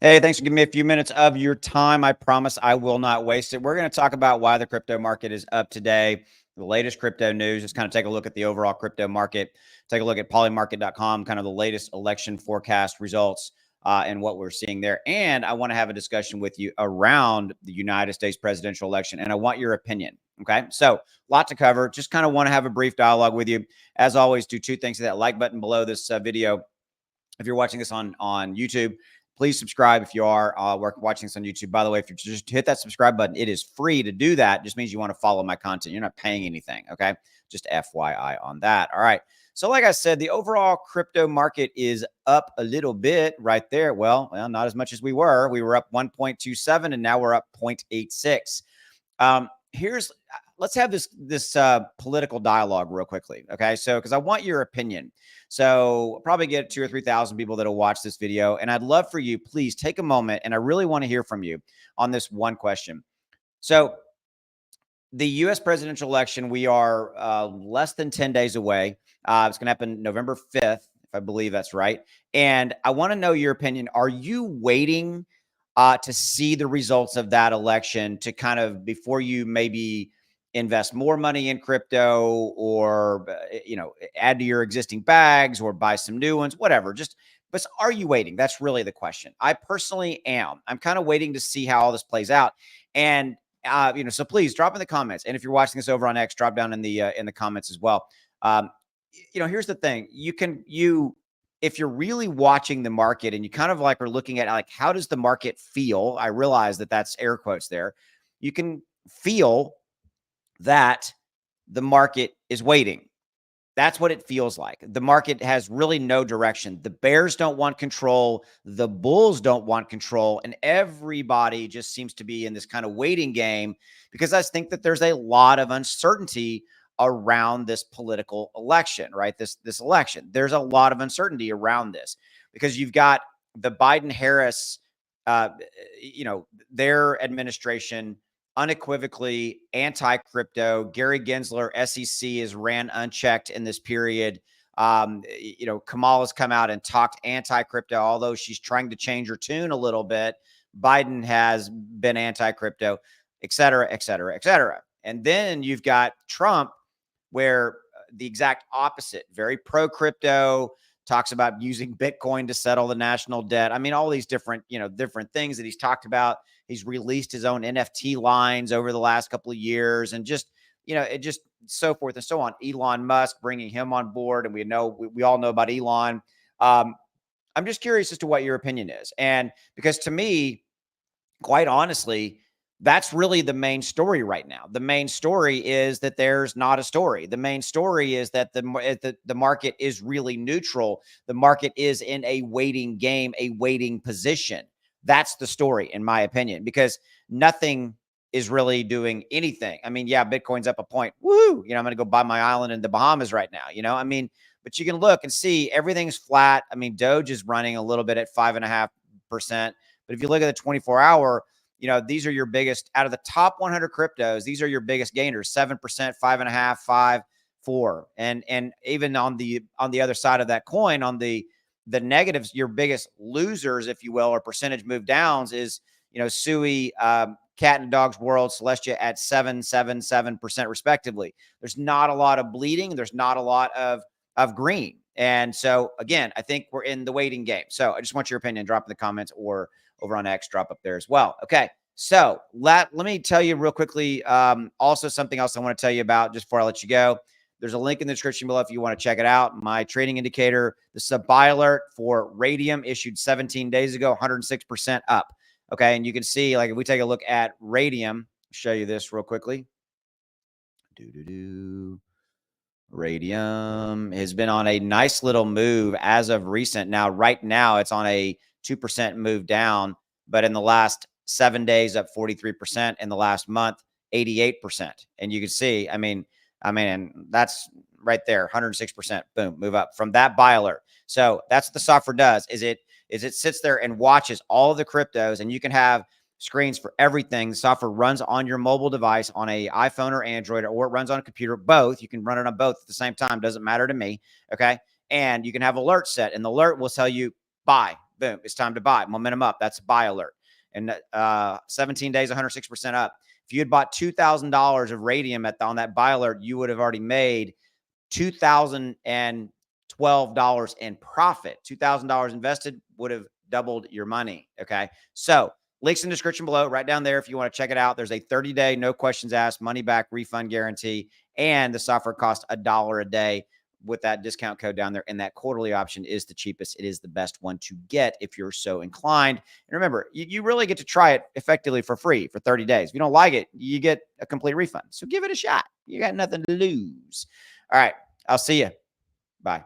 Hey, thanks for giving me a few minutes of your time. I promise I will not waste it. We're going to talk about why the crypto market is up today, the latest crypto news, just kind of take a look at the overall crypto market, take a look at polymarket.com, kind of the latest election forecast results and what we're seeing there. And I want to have a discussion with you around the United States presidential election, and I want your opinion. Okay. So, a lot to cover. Just kind of want to have a brief dialogue with you. As always, do two things: hit that like button below this video if you're watching this on YouTube. Please subscribe if you are watching this on YouTube. By the way, if you just hit that subscribe button, it is free to do that. It just means you want to follow my content. You're not paying anything. Okay. Just FYI on that. All right. So like I said, the overall crypto market is up a little bit right there. Well, not as much as we were. We were up 1.27 and now we're up 0.86. Let's have this political dialogue real quickly. Okay. So, because I want your opinion. So I'll probably get 2,000 or 3,000 people that'll watch this video. And I'd love for you, please take a moment. And I really want to hear from you on this one question. So the U.S. presidential election, we are less than 10 days away. It's going to happen November 5th, if I believe that's right. And I want to know your opinion. Are you waiting to see the results of that election to kind of before you maybe invest more money in crypto or add to your existing bags or buy some new ones, whatever? But are you waiting? That's really the question. I personally am. I'm kind of waiting to see how all this plays out. And so please drop in the comments. And if you're watching this over on X, drop down in the comments as well. Here's the thing. If you're really watching the market and you kind of like are looking at like, how does the market feel? I realize that that's air quotes there. You can feel that the market is waiting. That's what it feels like. The market has really no direction. The bears don't want control. The bulls don't want control. And everybody just seems to be in this kind of waiting game because I think that there's a lot of uncertainty around this political election, right? This election. There's a lot of uncertainty around this because you've got the Biden-Harris, their administration unequivocally anti-crypto. Gary Gensler, SEC, is ran unchecked in this period. Kamala's come out and talked anti-crypto, although she's trying to change her tune a little bit. Biden has been anti-crypto, et cetera, et cetera, et cetera. And then you've got Trump, where the exact opposite, very pro-crypto, talks about using Bitcoin to settle the national debt. I mean, all these different things that he's talked about. He's released his own NFT lines over the last couple of years and just so forth and so on. Elon Musk bringing him on board. And we all know about Elon. I'm just curious as to what your opinion is. And because to me, quite honestly, that's really the main story right now. The main story is that there's not a story. The main story is that the market is really neutral. The market is in a waiting game, a waiting position. That's the story, in my opinion, because nothing is really doing anything. I mean, yeah, Bitcoin's up a point. Woo! I'm going to go buy my island in the Bahamas right now. But you can look and see everything's flat. I mean, Doge is running a little bit at 5.5%. But if you look at the 24-hour, these are your biggest out of the top 100 cryptos. These are your biggest gainers: 7%, 5.5%, 5%, 4%. And even on the other side of that coin, on the negatives, your biggest losers, if you will, or percentage move downs is, Sui, Cat and Dog's World, Celestia at 7% respectively. There's not a lot of bleeding. There's not a lot of green. And so again, I think we're in the waiting game. So I just want your opinion. Drop in the comments or over on X, drop up there as well. Okay. So let me tell you real quickly. Also something else I want to tell you about just before I let you go. There's a link in the description below if you want to check it out. My trading indicator, the sub-buy alert for Radium issued 17 days ago, 106% up. Okay. And you can see, like, if we take a look at Radium, I'll show you this real quickly. Radium has been on a nice little move as of recent. Now, right now, it's on a 2% move down, but in the last 7 days, up 43%. In the last month, 88%. And you can see, I mean, that's right there, 106%. Boom, move up from that buy alert. So that's what the software does. Is it sits there and watches all of the cryptos, and you can have screens for everything. The software runs on your mobile device on a iPhone or Android, or it runs on a computer. Both. You can run it on both at the same time. Doesn't matter to me. Okay. And you can have alert set, and the alert will tell you buy, boom, it's time to buy. Momentum up. That's a buy alert. And 17 days, 106% up. If you had bought $2,000 of Radium on that buy alert, you would have already made $2,012 in profit. $2,000 invested would have doubled your money. Okay. So links in the description below, right down there if you want to check it out. There's a 30-day, no questions asked, money back refund guarantee, and the software costs $1 a day with that discount code down there. And that quarterly option is the cheapest. It is the best one to get if you're so inclined. And remember, you really get to try it effectively for free for 30 days. If you don't like it, you get a complete refund. So give it a shot. You got nothing to lose. All right. I'll see you. Bye.